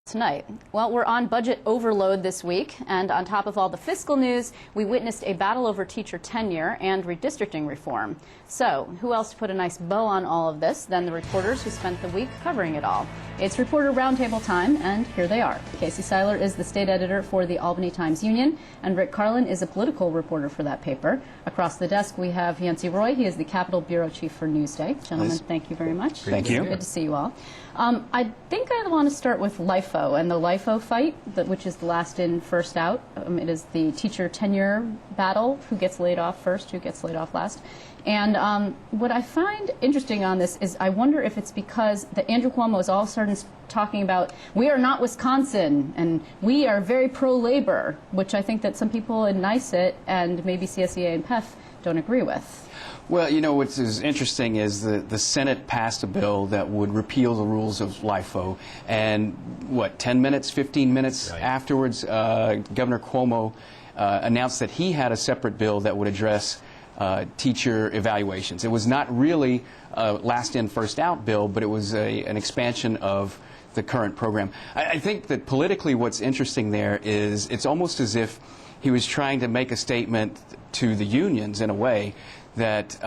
Tonight. Well, we're on budget overload this week, and on top of all the fiscal news, we witnessed a battle over teacher tenure and redistricting reform. So, who else to put a nice bow on all of this than the reporters who spent the week covering it all? It's Reporter Roundtable time, and here they are. Casey Seiler is the state editor for the Albany Times-Union, and Rick Carlin is a political reporter for that paper. Across the desk, we have Yancey Roy. He is the Capitol Bureau Chief for Newsday. Gentlemen, thank you very much. Thank you. Good to see you all. I think I want to start with LIFO and the LIFO fight, which is the last in, first out. It is the teacher tenure battle, who gets laid off first, who gets laid off last. And what I find interesting on this is I wonder if it's because that Andrew Cuomo is all of a sudden talking about, we are not Wisconsin, and we are very pro-labor, which I think that some people in NYSET and maybe CSEA and PEF don't agree with. Well, you know, what's interesting is the Senate passed a bill that would repeal the rules of LIFO, and 10 minutes, 15 minutes afterwards, Governor Cuomo announced that he had a separate bill that would address teacher evaluations. It was not really a last in, first out bill, but it was an expansion of the current program. I think that politically what's interesting there is it's almost as if he was trying to make a statement to the unions in a way that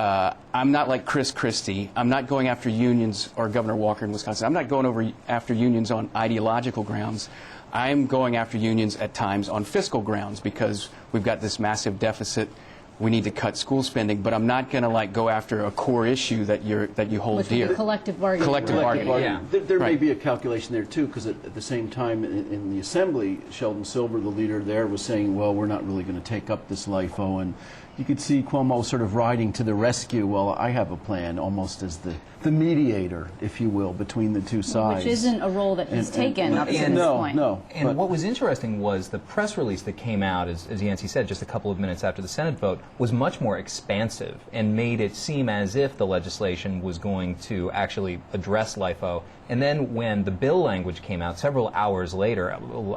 I'm not like Chris Christie. I'm not going after unions or Governor Walker in Wisconsin. I'm not going after unions on ideological grounds. I'm going after unions at times on fiscal grounds because we've got this massive deficit. We need to cut school spending, but I'm not going to go after a core issue that you hold dear. Collective bargaining. Collective bargaining. Yeah. There may be a calculation there too, because at the same time in the Assembly, Sheldon Silver, the leader there, was saying, well, we're not really going to take up this LIFO, and you could see Cuomo sort of riding to the rescue. Well, I have a plan, almost as the mediator, if you will, between the two sides. Which isn't a role that he's taken up to this point. No. And what was interesting was the press release that came out, as Yancey said, just a couple of minutes after the Senate vote, was much more expansive and made it seem as if the legislation was going to actually address LIFO. And then when the bill language came out several hours later,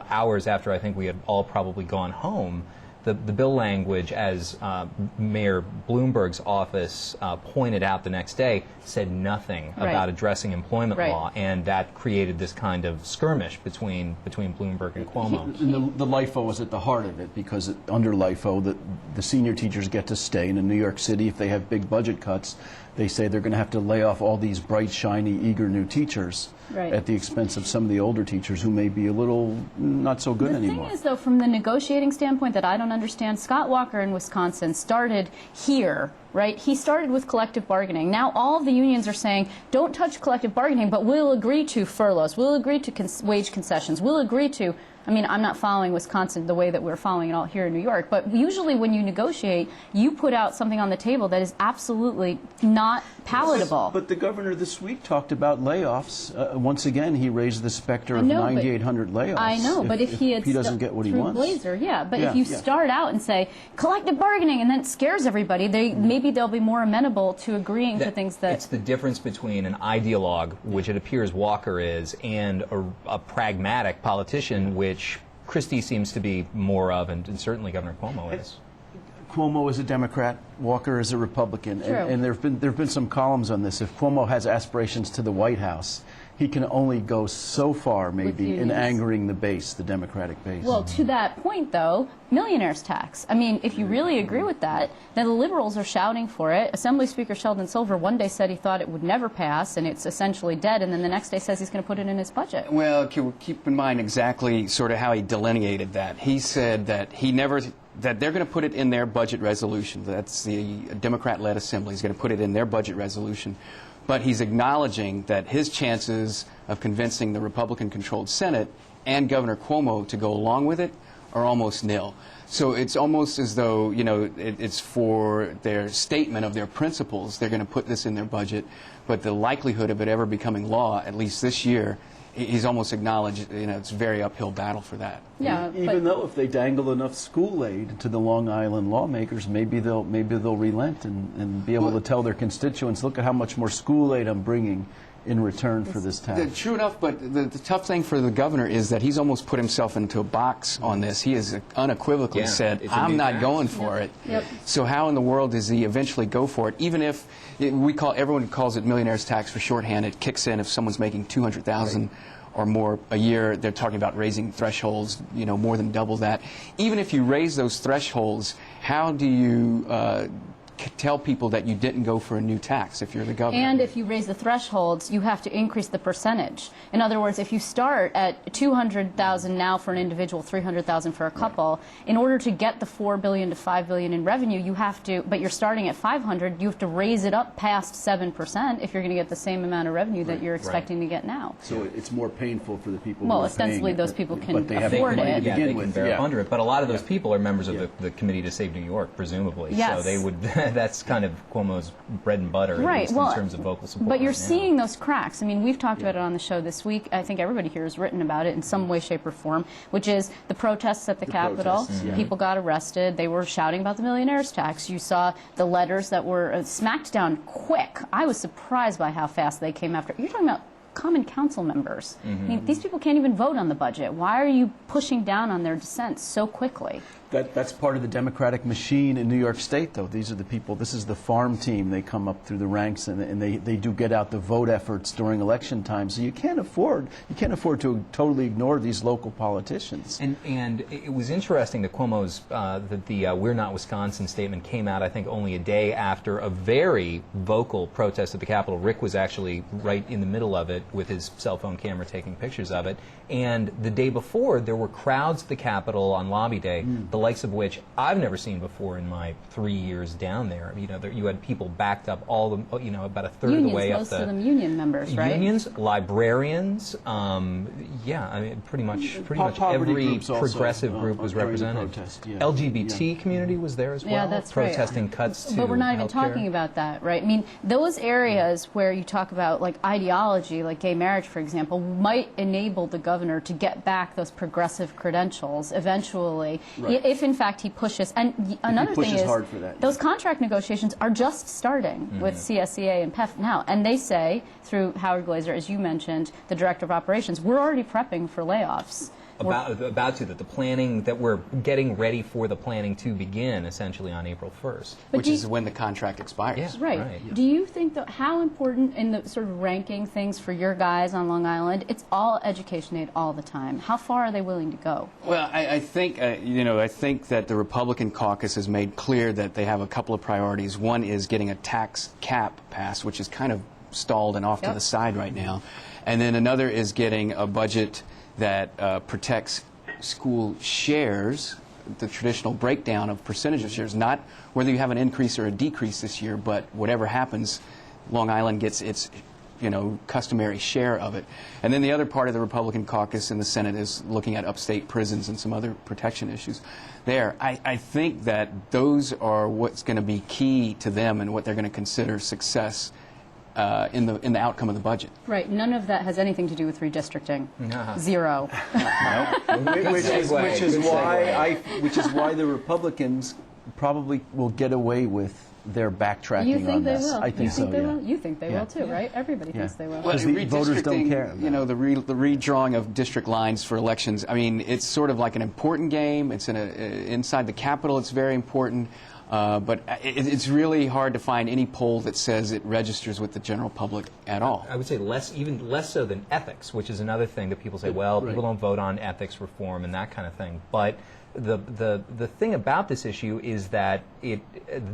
hours after I think we had all probably gone home, the bill language, as Mayor Bloomberg's office pointed out the next day, said nothing about addressing employment law, and that created this kind of skirmish between Bloomberg and Cuomo. And the LIFO was at the heart of it, because under LIFO, the senior teachers get to stay. And in New York City, if they have big budget cuts, they say they're going to have to lay off all these bright, shiny, eager new teachers at the expense of some of the older teachers who may be a little not so good anymore. The thing is, though, from the negotiating standpoint that I don't understand, Scott Walker in Wisconsin started here, right? He started with collective bargaining. Now all of the unions are saying, don't touch collective bargaining, but we'll agree to furloughs, we'll agree to wage concessions, we'll agree to, I mean, I'm not following Wisconsin the way that we're following it all here in New York, but usually when you negotiate, you put out something on the table that is absolutely not palatable. But the governor this week talked about layoffs. Once again, he raised the specter of 9,800 layoffs. I know, but if he doesn't get what he wants. Blazer, but if you start out and say collective bargaining and then it scares everybody, maybe they'll be more amenable to agreeing to things that... It's the difference between an ideologue, which it appears Walker is, and a pragmatic politician, which Christie seems to be more of, and certainly Governor Cuomo is. Cuomo is a Democrat, Walker is a Republican, and there have been some columns on this. If Cuomo has aspirations to the White House, he can only go so far, maybe, in angering the base, the Democratic base. Well, to that point, though, millionaire's tax. I mean, if you really agree with that, then the liberals are shouting for it. Assembly Speaker Sheldon Silver one day said he thought it would never pass, and it's essentially dead, and then the next day says he's going to put it in his budget. Well, keep in mind exactly sort of how he delineated that. He said that that they're going to put it in their budget resolution. That's the Democrat-led Assembly. He's going to put it in their budget resolution. But he's acknowledging that his chances of convincing the Republican-controlled Senate and Governor Cuomo to go along with it are almost nil. So it's almost as though, you know, it's for their statement of their principles. They're going to put this in their budget. But the likelihood of it ever becoming law, at least this year, he's almost acknowledged, you know, it's a very uphill battle for that. Yeah, even though if they dangle enough school aid to the Long Island lawmakers, maybe they'll relent and be able to tell their constituents, look at how much more school aid I'm bringing in return for this tax. True enough, but the tough thing for the governor is that he's almost put himself into a box on this. He has unequivocally said, I'm not going for it. So how in the world does he eventually go for it? Even if everyone calls it millionaire's tax for shorthand, it kicks in if someone's making $200,000 or more a year. They're talking about raising thresholds, more than double that. Even if you raise those thresholds, how do you tell people that you didn't go for a new tax if you're the governor? And if you raise the thresholds, you have to increase the percentage. In other words, if you start at $200,000 now for an individual, $300,000 for a couple, in order to get the $4 billion to $5 billion in revenue, you have to, but you're starting at $500, you have to raise it up past 7% if you're going to get the same amount of revenue that you're expecting to get now. So it's more painful for the people Well, who are ostensibly paying it, those people can but they have afford money it. to Yeah, begin they with. can bear under it. But a lot of those people are members of Yeah. the Committee to Save New York, presumably. Yes. So they would. That's kind of Cuomo's bread and butter, at Right. least Well, in terms of vocal support. but you're right now. seeing those cracks. I mean, we've talked about it on the show this week. I think everybody here has written about it in some way, shape, or form, which is the protests at the Capitol. protests, yeah. People got arrested. They were shouting about the millionaires tax. You saw the letters that were smacked down quick. I was surprised by how fast they came after. You're talking about Common Council members. I mean, these people can't even vote on the budget. Why are you pushing down on their dissents so quickly? That's part of the Democratic machine in New York State, though. These are the people, this is the farm team. They come up through the ranks, and they do get out the vote efforts during election time. So you can't afford to totally ignore these local politicians. And it was interesting that Cuomo's that the "We're Not Wisconsin" statement came out, I think, only a day after a very vocal protest at the Capitol. Rick was actually right in the middle of it with his cell phone camera taking pictures of it. And the day before, there were crowds at the Capitol on Lobby Day, the likes of which I've never seen before in my 3 years down there. You had people backed up about a third of the way up most of them union members, right? Unions, librarians, pretty much Poverty every groups also, progressive group was during the represented. protest, yeah. LGBT community was there as well. Yeah, that's right. protesting cuts to But we're not even healthcare. talking about that, right? I mean, those areas where you talk about like ideology, like gay marriage, for example, might enable the governor to get back those progressive credentials eventually, Right. if in fact he pushes. And another thing pushes is, hard for that, those contract negotiations are just starting with CSEA and PEF now, and they say through Howard Glazer, as you mentioned, the director of operations, we're already prepping for layoffs. That the planning, that we're getting ready for the planning to begin essentially on April 1st. Which is when the contract expires. Yeah. Right. Right. Do you think that how important in the sort of ranking things for your guys on Long Island, it's all education aid all the time. How far are they willing to go? Well, I think I think that the Republican caucus has made clear that they have a couple of priorities. One is getting a tax cap passed, which is kind of stalled and off to the side right now, and then another is getting a budget that protects school shares, the traditional breakdown of percentage of shares, not whether you have an increase or a decrease this year, but whatever happens, Long Island gets its customary share of it. And then the other part of the Republican caucus in the Senate is looking at upstate prisons and some other protection issues there. I think that those are what's going to be key to them and what they're going to consider success in the outcome of the budget. Right. None of that has anything to do with redistricting. Zero. Which is why the Republicans probably will get away with their backtracking You think on they this. will? I think you so. think they Yeah. will? You think they will too, right? Everybody thinks they will. Well, Because the voters don't redistricting, care. the redrawing of district lines for elections, I mean, it's sort of like an important game. It's inside the Capitol, it's very important. But it's really hard to find any poll that says it registers with the general public at all. I would say even less so than ethics, which is another thing that people say, well, people don't vote on ethics reform and that kind of thing. But the thing about this issue is that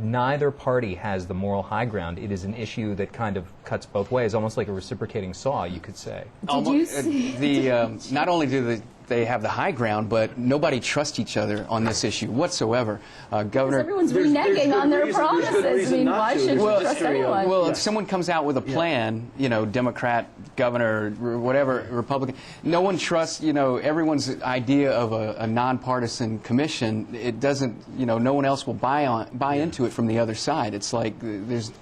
neither party has the moral high ground. It is an issue that kind of cuts both ways, almost like a reciprocating saw, you could say. Did you see? Not only do they have the high ground, but nobody trusts each other on this issue whatsoever. Governor, Everyone's reneging on their promises. I mean, why should you trust anyone? well, if someone comes out with a plan, Democrat, governor, whatever, Republican, no one trusts, everyone's idea of a nonpartisan commission. It doesn't, no one else will buy into it from the other side. It's like there's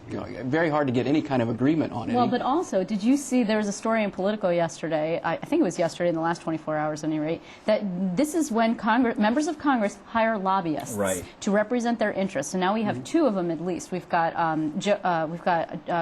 very hard to get any kind of agreement on it. Well, but also, did you see there was a story in Politico yesterday, I think it was yesterday in the last 24 hours at any rate, that this is when members of Congress hire lobbyists to represent their interests. And now we have two of them at least. We've got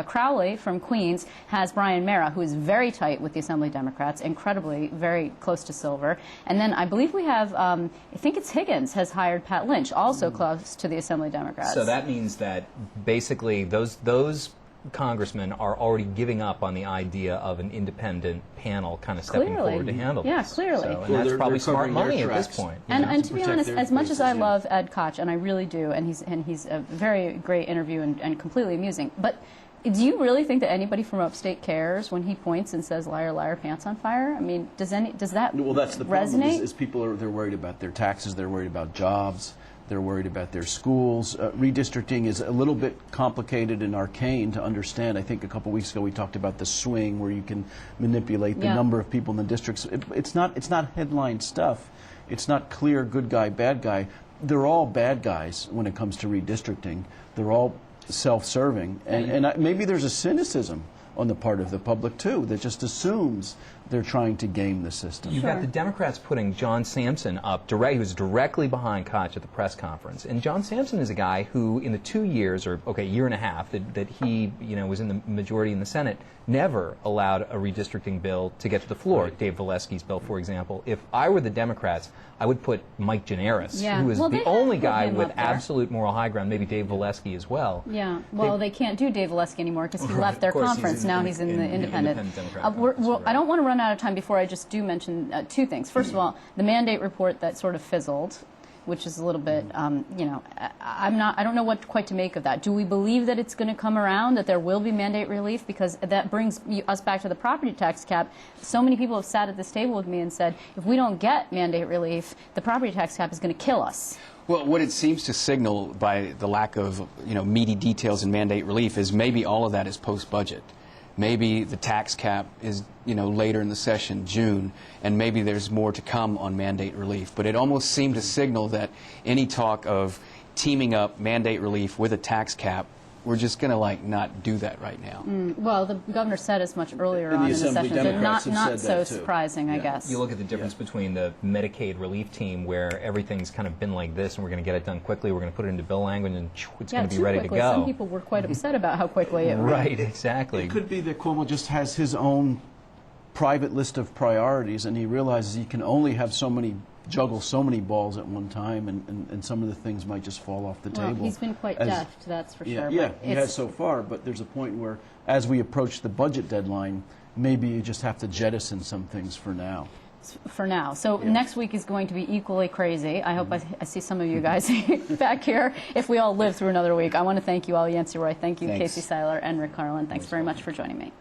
Crowley from Queens has Brian Mara, who is very tight with the Assembly Democrats, incredibly very close to silver. And then I believe we have, I think it's Higgins has hired Pat Lynch, also close to the Assembly Democrats. So that means that basically those congressmen are already giving up on the idea of an independent panel kind of stepping forward to handle this. Yeah, clearly. So, and Well, that's they're probably smart covering their money at this tracks. point. And to be protect honest, their as much as bases, I yeah. love Ed Koch, and I really do, and he's a very great interview and completely amusing, but do you really think that anybody from upstate cares when he points and says "liar, liar, pants on fire"? I mean, does that Well, that's the problem. resonate? Is people they're worried about their taxes, they're worried about jobs, they're worried about their schools. Redistricting is a little bit complicated and arcane to understand. I think a couple weeks ago we talked about the swing, where you can manipulate the Yeah. number of people in the districts. It's not headline stuff. It's not clear good guy, bad guy. They're all bad guys when it comes to redistricting. They're all self-serving, and maybe there's a cynicism on the part of the public too that just assumes they're trying to game the system. You've got the Democrats putting John Sampson up, he was directly behind Koch at the press conference. And John Sampson is a guy who, in the 2 years, or year and a half, that he was in the majority in the Senate, never allowed a redistricting bill to get to the floor. Right. Dave Valesky's bill, for example. If I were the Democrats, I would put Mike Gianaris, Yeah. who is Well, they the have only put guy him with up there. absolute moral high ground, maybe Dave Valesky as well. Yeah, well, they can't do Dave Valesky anymore because he left their Of course, he's conference. in- Now in- he's in in the the independent. independent Democratic conference, I right. don't want to run out of time before I just do mention two things. First of all, the mandate report that sort of fizzled, which is a little bit, I don't know what quite to make of that. Do we believe that it's going to come around, that there will be mandate relief? Because that brings us back to the property tax cap. So many people have sat at this table with me and said, if we don't get mandate relief, the property tax cap is going to kill us. Well, what it seems to signal by the lack of meaty details in mandate relief is maybe all of that is post-budget. Maybe the tax cap is later in the session, June, and maybe there's more to come on mandate relief. But it almost seemed to signal that any talk of teaming up mandate relief with a tax cap, we're just going to not do that right now. Well, the governor said as much earlier And on the in the Assembly session, but Democrats have not said so that, too. surprising, I Yeah. guess. You look at the difference between the Medicaid relief team, where everything's kind of been like this, and we're going to get it done quickly, we're going to put it into bill language, and it's Yeah, going to be too ready quickly. to go. Some people were quite upset about how quickly it went. Right, exactly. It could be that Cuomo just has his own private list of priorities, and he realizes he can only juggle so many balls at one time, and some of the things might just fall off the Well, table. he's been quite deft, that's for sure. Yeah, but he has so far, but there's a point where, as we approach the budget deadline, maybe you just have to jettison some things for now. For now. So Yeah. next week is going to be equally crazy. I hope I see some of you guys back here if we all live through another week. I want to thank you all, Yancey Roy. Thank you, Thanks. Casey Seiler and Rick Carlin. Thanks very much for joining me.